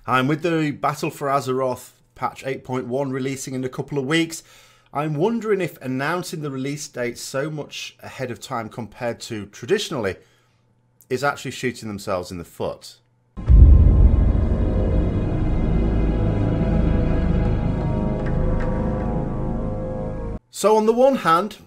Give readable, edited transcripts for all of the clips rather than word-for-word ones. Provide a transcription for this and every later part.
And with the Battle for Azeroth patch 8.1 releasing in a couple of weeks, I'm wondering if announcing the release date so much ahead of time compared to traditionally is actually shooting themselves in the foot. So on the one hand,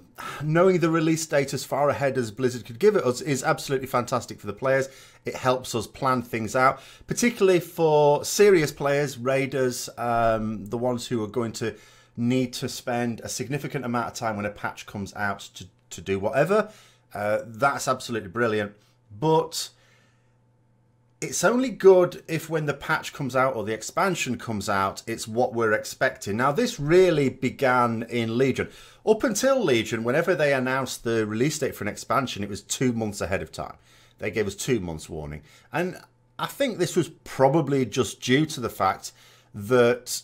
knowing the release date as far ahead as Blizzard could give it us is absolutely fantastic for the players. It helps us plan things out, particularly for serious players, raiders, the ones who are going to need to spend a significant amount of time when a patch comes out to do whatever. That's absolutely brilliant. But it's only good if when the patch comes out or the expansion comes out, it's what we're expecting. Now, this really began in Legion. Up until Legion, whenever they announced the release date for an expansion, it was 2 months ahead of time. They gave us 2 months warning. And I think this was probably just due to the fact that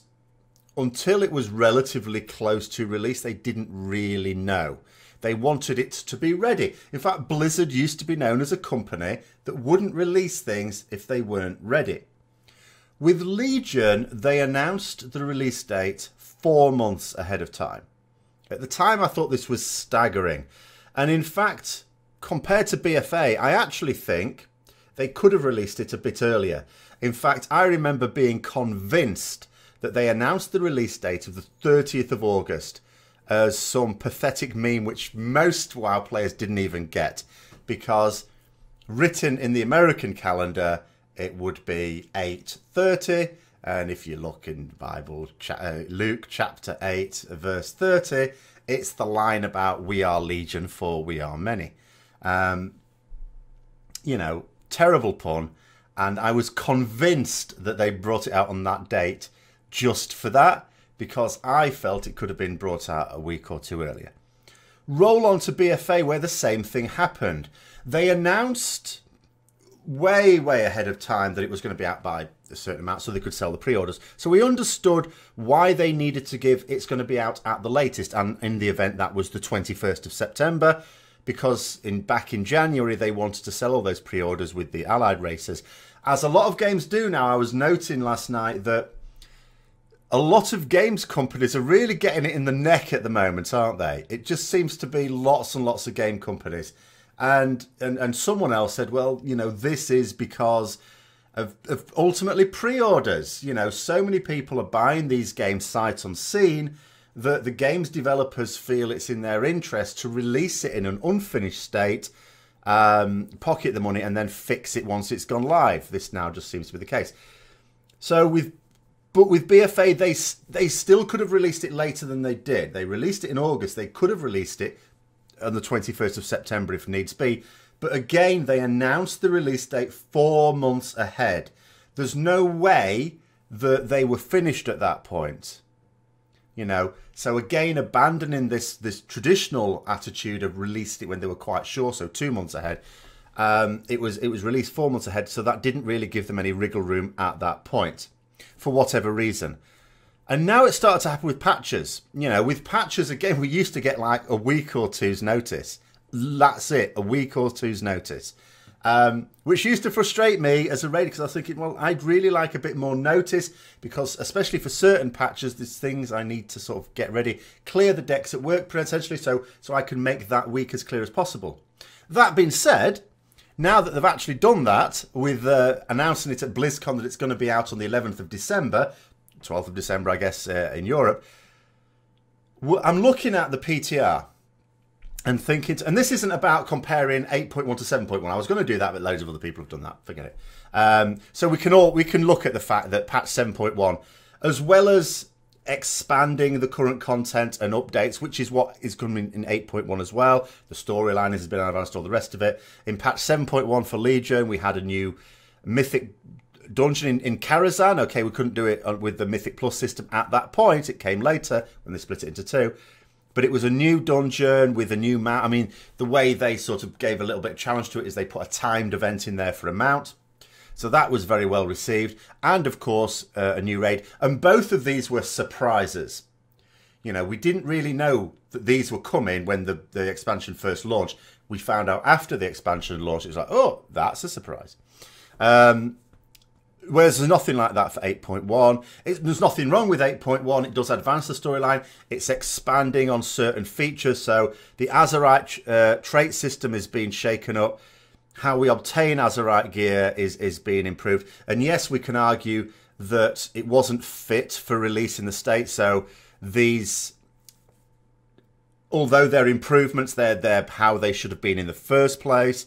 until it was relatively close to release, they didn't really know. They wanted it to be ready. In fact, Blizzard used to be known as a company that wouldn't release things if they weren't ready. With Legion, they announced the release date 4 months ahead of time. At the time, I thought this was staggering. And in fact, compared to BFA, I actually think they could have released it a bit earlier. In fact, I remember being convinced that they announced the release date of the 30th of August as some pathetic meme which most WoW players didn't even get, because written in the American calendar it would be 8:30, and if you look in the Bible, Luke chapter 8 verse 30, it's the line about "we are legion for we are many." You know, terrible pun, and I was convinced that they brought it out on that date just for that, because I felt it could have been brought out a week or two earlier. Roll on to BFA, where the same thing happened. They announced way ahead of time that it was going to be out by a certain amount so they could sell the pre-orders. So we understood why they needed to give it's going to be out at the latest, and in the event that was the 21st of September, because back in January they wanted to sell all those pre-orders with the allied races. As a lot of games do now, I was noting last night that a lot of games companies are really getting it in the neck at the moment, aren't they? It just seems to be lots and lots of game companies. And someone else said, well, you know, this is because of ultimately pre-orders. You know, so many people are buying these games sight unseen that the games developers feel it's in their interest to release it in an unfinished state, pocket the money, and then fix it once it's gone live. This now just seems to be the case. But with BFA, they still could have released it later than they did. They released it in August. They could have released it on the 21st of September if needs be. But again, they announced the release date 4 months ahead. There's no way that they were finished at that point. You know, so again, abandoning this traditional attitude of released it when they were quite sure, so 2 months ahead. It was released 4 months ahead, so that didn't really give them any wriggle room at that point, for whatever reason. And now it started to happen with patches. You know, with patches, again, we used to get like a week or two's notice. That's it, a week or two's notice. Which used to frustrate me as a raider, because I was thinking, well, I'd really like a bit more notice, because especially for certain patches, there's things I need to sort of get ready, clear the decks at work, potentially, so I can make that week as clear as possible. That being said, now that they've actually done that, with announcing it at BlizzCon that it's going to be out on the 11th of December, 12th of December, I guess, in Europe, I'm looking at the PTR and thinking, and this isn't about comparing 8.1 to 7.1. I was going to do that, but loads of other people have done that. Forget it. So we can look at the fact that patch 7.1, as well as expanding the current content and updates, which is what is coming in 8.1 as well. The storyline has been advanced, all the rest of it. In patch 7.1 for Legion, we had a new mythic dungeon in Karazhan. Okay, we couldn't do it with the Mythic Plus system at that point. It came later when they split it into two. But it was a new dungeon with a new mount. I mean, the way they sort of gave a little bit of challenge to it is they put a timed event in there for a mount. So that was very well received. And, of course, a new raid. And both of these were surprises. You know, we didn't really know that these were coming when the expansion first launched. We found out after the expansion launched. It was like, oh, that's a surprise. Whereas there's nothing like that for 8.1. There's nothing wrong with 8.1. It does advance the storyline. It's expanding on certain features. So the Azeroth trait system is being shaken up. How we obtain Azeroth gear is being improved. And yes, we can argue that it wasn't fit for release in the States. So these, although they're improvements, they're how they should have been in the first place.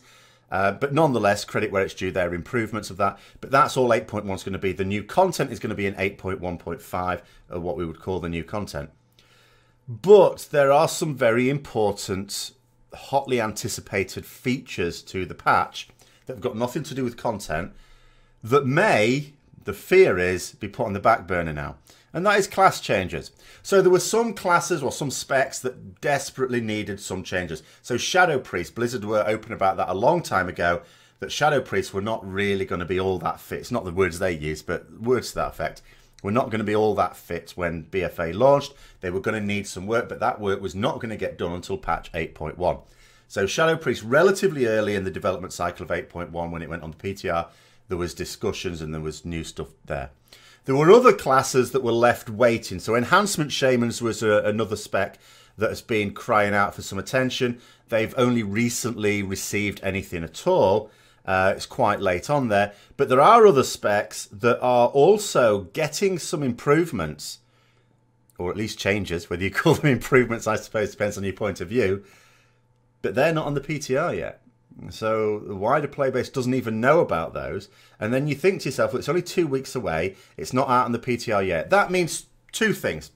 But nonetheless, credit where it's due, they're improvements of that. But that's all 8.1 is going to be. The new content is going to be in 8.1.5, or what we would call the new content. But there are some very important, hotly anticipated features to the patch that have got nothing to do with content that may, the fear is, be put on the back burner now. And that is class changes. So there were some classes or some specs that desperately needed some changes. So Shadow Priest, Blizzard were open about that a long time ago, that Shadow Priests were not really going to be all that fit. It's not the words they used, but words to that effect. Were not going to be all that fit when BFA launched. They were going to need some work, but that work was not going to get done until patch 8.1. So Shadow Priest, relatively early in the development cycle of 8.1, when it went on the PTR, there was discussions and there was new stuff there. There were other classes that were left waiting. So Enhancement Shamans was another spec that has been crying out for some attention. They've only recently received anything at all. It's quite late on there. But there are other specs that are also getting some improvements, or at least changes. Whether you call them improvements, I suppose, depends on your point of view. But they're not on the PTR yet. So the wider playbase doesn't even know about those. And then you think to yourself, well, it's only 2 weeks away. It's not out on the PTR yet. That means two things.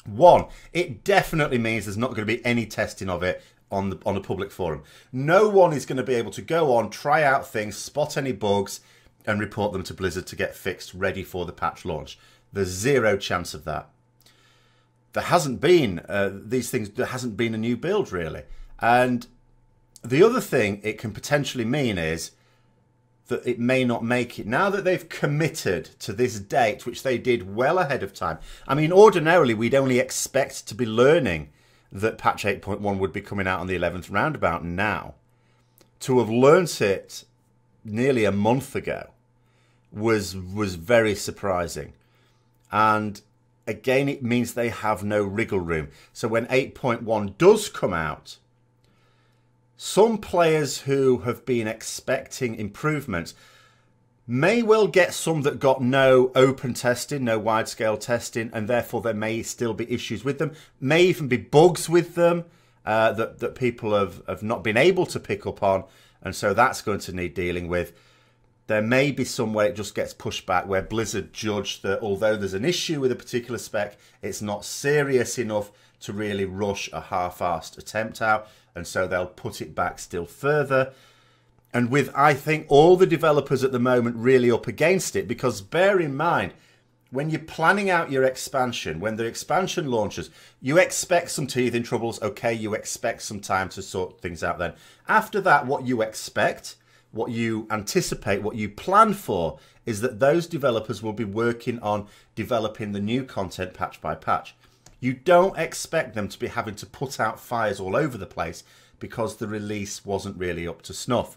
One, it definitely means there's not going to be any testing of it on a public forum. No one is going to be able to go on, try out things, spot any bugs, and report them to Blizzard to get fixed, ready for the patch launch. There's zero chance of that. There hasn't been there hasn't been a new build, really. And the other thing it can potentially mean is that it may not make it. Now that they've committed to this date, which they did well ahead of time. I mean, ordinarily, we'd only expect to be learning that patch 8.1 would be coming out on the 11th roundabout now. To have learnt it nearly a month ago was very surprising. And again, it means they have no wriggle room. So when 8.1 does come out, some players who have been expecting improvements may well get some that got no open testing, no wide-scale testing, and therefore there may still be issues with them. May even be bugs with them that people have not been able to pick up on, and so that's going to need dealing with. There may be some where it just gets pushed back, where Blizzard judged that although there's an issue with a particular spec, it's not serious enough to really rush a half-assed attempt out, and so they'll put it back still further. And with, I think, all the developers at the moment really up against it, because bear in mind, when you're planning out your expansion, when the expansion launches, you expect some teething troubles, okay, you expect some time to sort things out then. After that, what you expect, what you anticipate, what you plan for, is that those developers will be working on developing the new content patch by patch. You don't expect them to be having to put out fires all over the place because the release wasn't really up to snuff.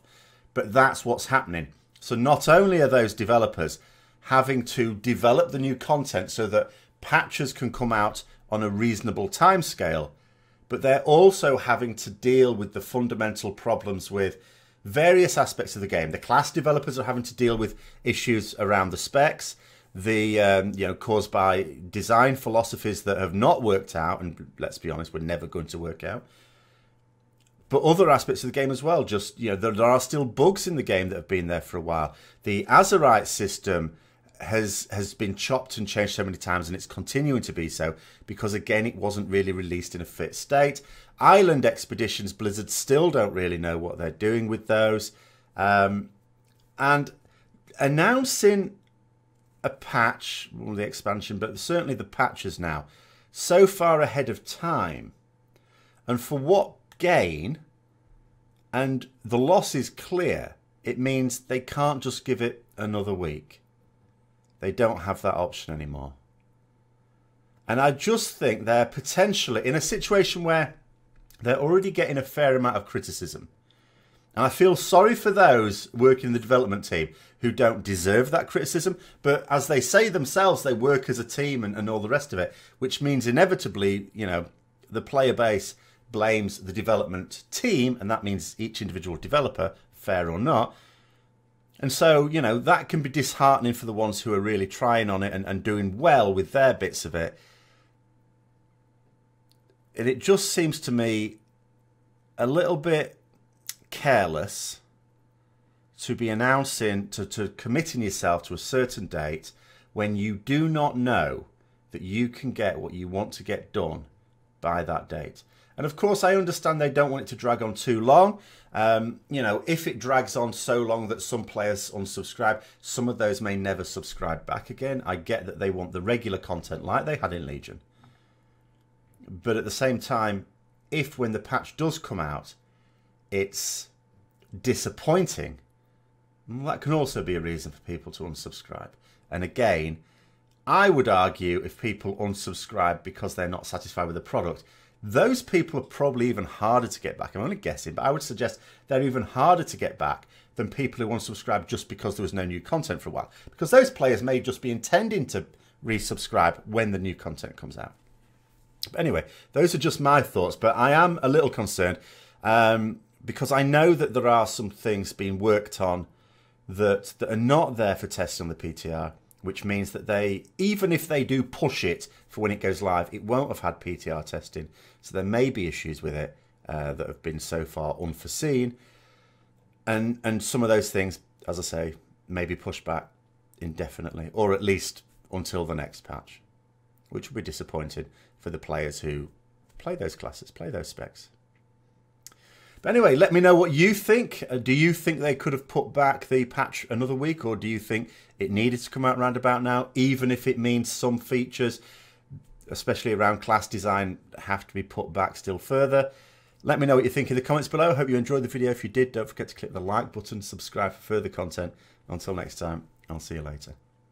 But that's what's happening. So not only are those developers having to develop the new content so that patches can come out on a reasonable timescale, but they're also having to deal with the fundamental problems with various aspects of the game. The class developers are having to deal with issues around the specs, caused by design philosophies that have not worked out, and let's be honest, we're never going to work out. But other aspects of the game as well. Just, there are still bugs in the game that have been there for a while. The Azeroth system has been chopped and changed so many times, and it's continuing to be so because, again, it wasn't really released in a fit state. Island expeditions, Blizzard still don't really know what they're doing with those. And announcing a patch, well, the expansion, but certainly the patches now, so far ahead of time, and for what gain, and the loss is clear, it means they can't just give it another week. They don't have that option anymore. And I just think they're potentially in a situation where they're already getting a fair amount of criticism. And I feel sorry for those working in the development team who don't deserve that criticism. But as they say themselves, they work as a team and all the rest of it, which means inevitably, you know, the player base blames the development team, and that means each individual developer, fair or not. And so, you know, that can be disheartening for the ones who are really trying on it and doing well with their bits of it. And it just seems to me a little bit careless to be announcing, to committing yourself to a certain date when you do not know that you can get what you want to get done by that date. And of course, I understand they don't want it to drag on too long. You know, if it drags on so long that some players unsubscribe, some of those may never subscribe back again. I get that they want the regular content like they had in Legion. But at the same time, if when the patch does come out, it's disappointing, well, that can also be a reason for people to unsubscribe. And again, I would argue if people unsubscribe because they're not satisfied with the product, those people are probably even harder to get back. I'm only guessing, but I would suggest they're even harder to get back than people who unsubscribe just because there was no new content for a while. Because those players may just be intending to resubscribe when the new content comes out. But anyway, those are just my thoughts, but I am a little concerned because I know that there are some things being worked on that are not there for testing on the PTR, which means that they, even if they do push it for when it goes live, it won't have had PTR testing. So there may be issues with it that have been so far unforeseen. And some of those things, as I say, may be pushed back indefinitely, or at least until the next patch, which would be disappointing for the players who play those classes, play those specs. But anyway, let me know what you think. Do you think they could have put back the patch another week, or do you think it needed to come out round about now, even if it means some features, especially around class design, have to be put back still further? Let me know what you think in the comments below. I hope you enjoyed the video. If you did, don't forget to click the like button, subscribe for further content. Until next time, I'll see you later.